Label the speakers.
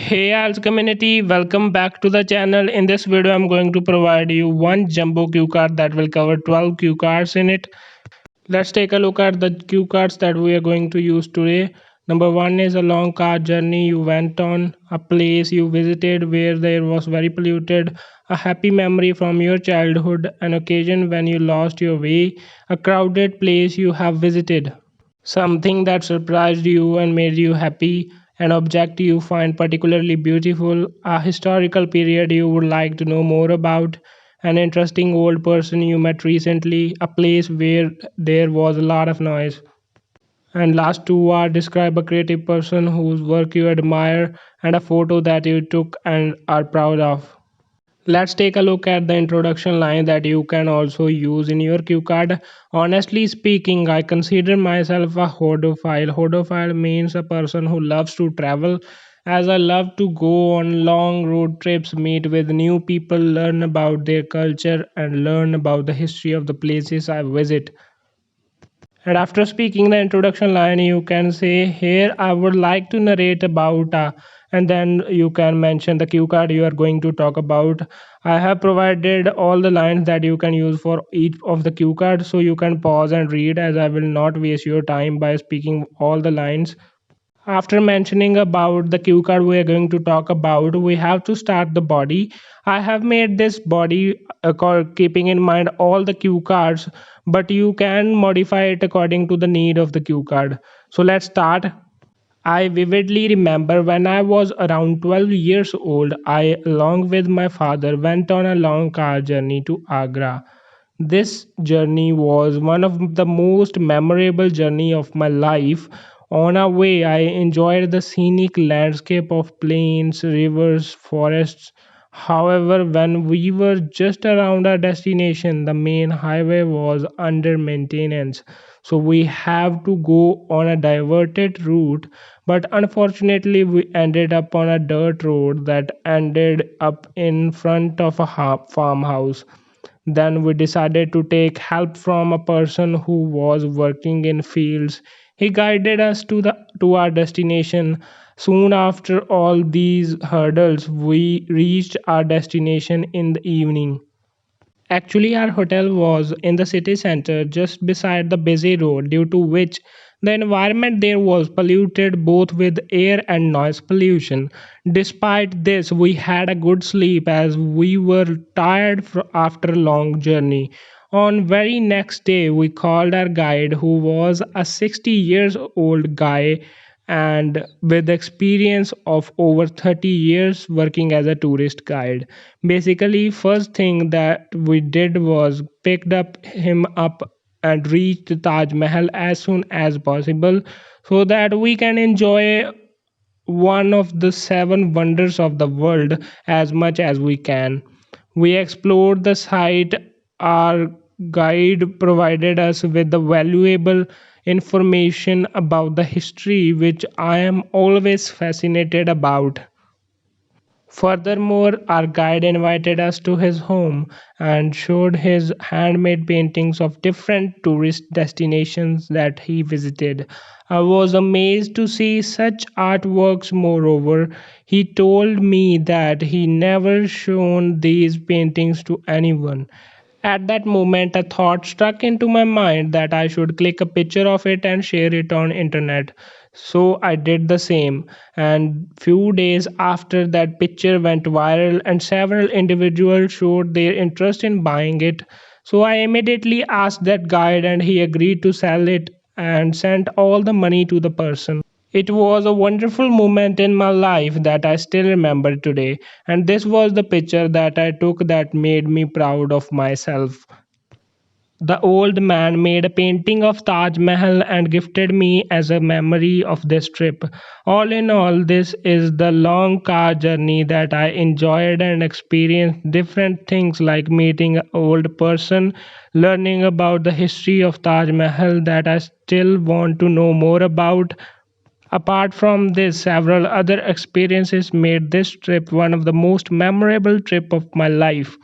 Speaker 1: Hey Ielts community, welcome back to the channel. In this video, I'm going to provide you one jumbo cue card that will cover 12 cue cards in it. Let's take a look at the cue cards that we are going to use today. Number one is a long car journey you went on, a place you visited where there was very polluted, a happy memory from your childhood, an occasion when you lost your way, a crowded place you have visited. Something that surprised you and made you happy, an object you find particularly beautiful, a historical period you would like to know more about, an interesting old person you met recently, a place where there was a lot of noise. And last two are describe a creative person whose work you admire and a photo that you took and are proud of. Let's take a look at the introduction line that you can also use in your cue card. Honestly speaking, I consider myself a hodophile. Hodophile means a person who loves to travel, as I love to go on long road trips, meet with new people, learn about their culture, and learn about the history of the places I visit. And after speaking the introduction line, you can say, here I would like to narrate about, and then you can mention the cue card you are going to talk about. I have provided all the lines that you can use for each of the cue cards, so you can pause and read as I will not waste your time by speaking all the lines. After mentioning about the cue card we are going to talk about, we have to start the body. I have made this body keeping in mind all the cue cards, but you can modify it according to the need of the cue card. So let's start. I vividly remember when I was around 12 years old, I, along with my father, went on a long car journey to Agra. This journey was one of the most memorable journey of my life. On our way, I enjoyed the scenic landscape of plains, rivers, forests. However, when we were just around our destination, the main highway was under maintenance. So we have to go on a diverted route, but unfortunately we ended up on a dirt road that ended up in front of a farmhouse. Then we decided to take help from a person who was working in fields. He guided us to our destination. Soon after all these hurdles, we reached our destination in the evening. Actually, our hotel was in the city center just beside the busy road, due to which the environment there was polluted both with air and noise pollution. Despite this, we had a good sleep as we were tired after a long journey. On very next day, we called our guide, who was a 60 years old guy and with experience of over 30 years working as a tourist guide. Basically, first thing that we did was picked up him up and reached the Taj Mahal as soon as possible so that we can enjoy one of the seven wonders of the world as much as we can. We explored the site. Our guide provided us with the valuable information about the history, which I am always fascinated about. Furthermore, our guide invited us to his home and showed his handmade paintings of different tourist destinations that he visited. I was amazed to see such artworks. Moreover, he told me that he never shown these paintings to anyone. At that moment, a thought struck into my mind that I should click a picture of it and share it on internet. So I did the same, and few days after that picture went viral and several individuals showed their interest in buying it. So I immediately asked that guide and he agreed to sell it and sent all the money to the person. It was a wonderful moment in my life that I still remember today, and this was the picture that I took that made me proud of myself. The old man made a painting of Taj Mahal and gifted me as a memory of this trip. All in all, this is the long car journey that I enjoyed and experienced different things like meeting an old person, learning about the history of Taj Mahal that I still want to know more about. Apart from this, several other experiences made this trip one of the most memorable trip of my life.